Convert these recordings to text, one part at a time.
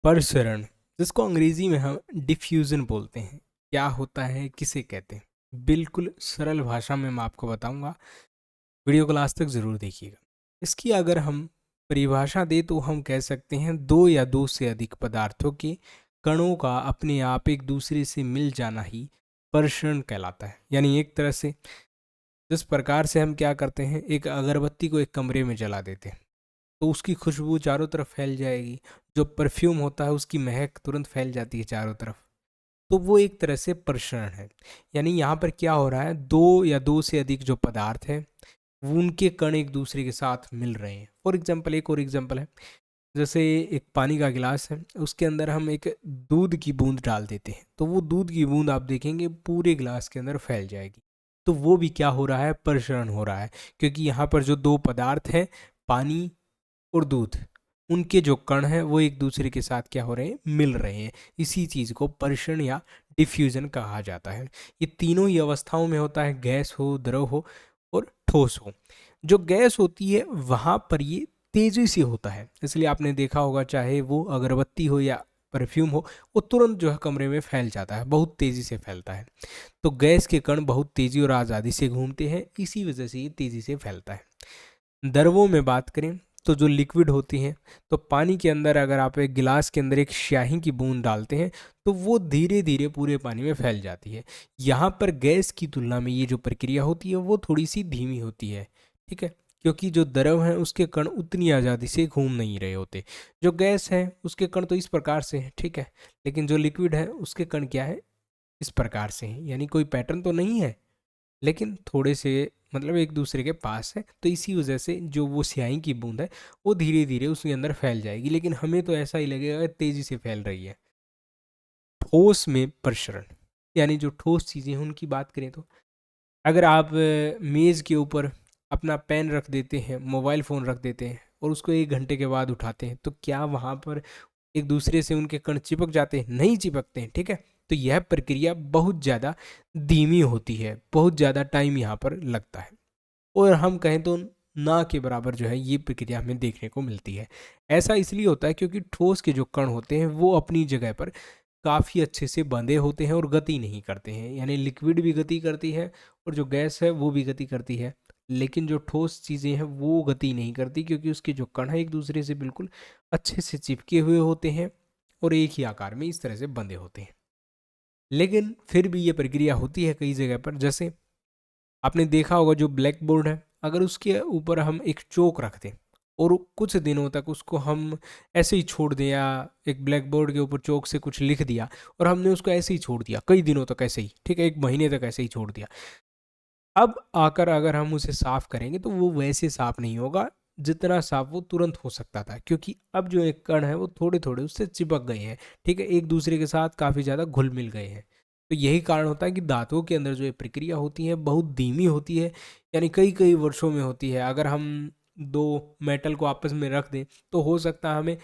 प्रसरण, जिसको अंग्रेजी में हम डिफ्यूजन बोलते हैं, क्या होता है, किसे कहते हैं? बिल्कुल सरल भाषा में मैं आपको बताऊंगा। वीडियो को लास्ट तक ज़रूर देखिएगा। इसकी अगर हम परिभाषा दें तो हम कह सकते हैं दो या दो से अधिक पदार्थों के कणों का अपने आप एक दूसरे से मिल जाना ही प्रसरण कहलाता है। यानी एक तरह से जिस प्रकार से हम क्या करते हैं, एक अगरबत्ती को एक कमरे में जला देते हैं तो उसकी खुशबू चारों तरफ फैल जाएगी। जो परफ्यूम होता है उसकी महक तुरंत फैल जाती है चारों तरफ। तो वो एक तरह से प्रसरण है। यानी यहाँ पर क्या हो रहा है, दो या दो से अधिक जो पदार्थ है वो उनके कण एक दूसरे के साथ मिल रहे हैं। फॉर एग्जाम्पल, एक और एग्जाम्पल है, जैसे एक पानी का गिलास है, उसके अंदर हम एक दूध की बूंद डाल देते हैं तो वो दूध की बूंद आप देखेंगे पूरे गिलास के अंदर फैल जाएगी। तो वो भी क्या हो रहा है, प्रसरण हो रहा है। क्योंकि यहाँ पर जो दो पदार्थ हैं, पानी और दूध, उनके जो कण हैं वो एक दूसरे के साथ क्या हो रहे हैं, मिल रहे हैं। इसी चीज़ को प्रसरण या डिफ्यूजन कहा जाता है। ये तीनों ही अवस्थाओं में होता है, गैस हो, द्रव हो और ठोस हो। जो गैस होती है वहाँ पर ये तेजी से होता है, इसलिए आपने देखा होगा चाहे वो अगरबत्ती हो या परफ्यूम हो, वो तुरंत जो है कमरे में फैल जाता है, बहुत तेज़ी से फैलता है। तो गैस के कण बहुत तेज़ी और आज़ादी से घूमते हैं, इसी वजह से ये तेज़ी से फैलता है। द्रवों में बात करें तो जो लिक्विड होती हैं, तो पानी के अंदर अगर आप एक गिलास के अंदर एक स्याही की बूंद डालते हैं तो वो धीरे धीरे पूरे पानी में फैल जाती है। यहाँ पर गैस की तुलना में ये जो प्रक्रिया होती है वो थोड़ी सी धीमी होती है, ठीक है। क्योंकि जो द्रव हैं उसके कण उतनी आज़ादी से घूम नहीं रहे होते। जो गैस है उसके कण तो इस प्रकार से हैं, ठीक है, लेकिन जो लिक्विड है उसके कण क्या है, इस प्रकार से हैं। यानी कोई पैटर्न तो नहीं है, लेकिन थोड़े से मतलब एक दूसरे के पास है। तो इसी वजह से जो वो स्याही की बूंद है वो धीरे धीरे उसके अंदर फैल जाएगी, लेकिन हमें तो ऐसा ही लगेगा कि तेजी से फैल रही है। ठोस में प्रसरण, यानी जो ठोस चीज़ें हैं उनकी बात करें तो अगर आप मेज़ के ऊपर अपना पेन रख देते हैं, मोबाइल फ़ोन रख देते हैं और उसको 1 घंटे के बाद उठाते हैं, तो क्या वहाँ पर एक दूसरे से उनके कण चिपक जाते हैं? नहीं चिपकते हैं, ठीक है। तो यह प्रक्रिया बहुत ज़्यादा धीमी होती है, बहुत ज़्यादा टाइम यहाँ पर लगता है, और हम कहें तो ना के बराबर जो है ये प्रक्रिया हमें देखने को मिलती है। ऐसा इसलिए होता है क्योंकि ठोस के जो कण होते हैं वो अपनी जगह पर काफ़ी अच्छे से बंधे होते हैं और गति नहीं करते हैं। यानी लिक्विड भी गति करती है और जो गैस है वो भी गति करती है, लेकिन जो ठोस चीज़ें हैं वो गति नहीं करती क्योंकि उसके जो कण हैं एक दूसरे से बिल्कुल अच्छे से चिपके हुए होते हैं और एक ही आकार में इस तरह से बंधे होते हैं। लेकिन फिर भी ये प्रक्रिया होती है कई जगह पर। जैसे आपने देखा होगा जो ब्लैक बोर्ड है, अगर उसके ऊपर हम एक चौक रख दें और कुछ दिनों तक उसको हम ऐसे ही छोड़ दें, या एक ब्लैक बोर्ड के ऊपर चौक से कुछ लिख दिया और हमने उसको ऐसे ही छोड़ दिया कई दिनों तक, ऐसे ही, ठीक है, 1 महीने तक ऐसे ही छोड़ दिया, अब आकर अगर हम उसे साफ करेंगे तो वो वैसे साफ नहीं होगा जितना साफ वो तुरंत हो सकता था, क्योंकि अब जो एक कण है वो थोड़े थोड़े उससे चिपक गए हैं, ठीक है, एक दूसरे के साथ काफ़ी ज़्यादा घुल मिल गए हैं। तो यही कारण होता है कि धातुओं के अंदर जो ये प्रक्रिया होती है बहुत धीमी होती है, यानी कई कई वर्षों में होती है। अगर हम दो मेटल को आपस में रख दें तो हो सकता है हमें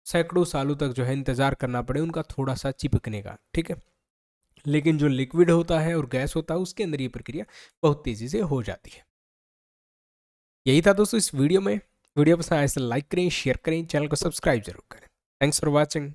सैकड़ों सालों तक जो है इंतज़ार करना पड़े उनका थोड़ा सा चिपकने का, ठीक है। लेकिन जो लिक्विड होता है और गैस होता है उसके अंदर ये प्रक्रिया बहुत तेज़ी से हो जाती है। यही था दोस्तों इस वीडियो में। वीडियो पसंद आए तो लाइक करें, शेयर करें, चैनल को सब्सक्राइब जरूर करें। Thanks for watching.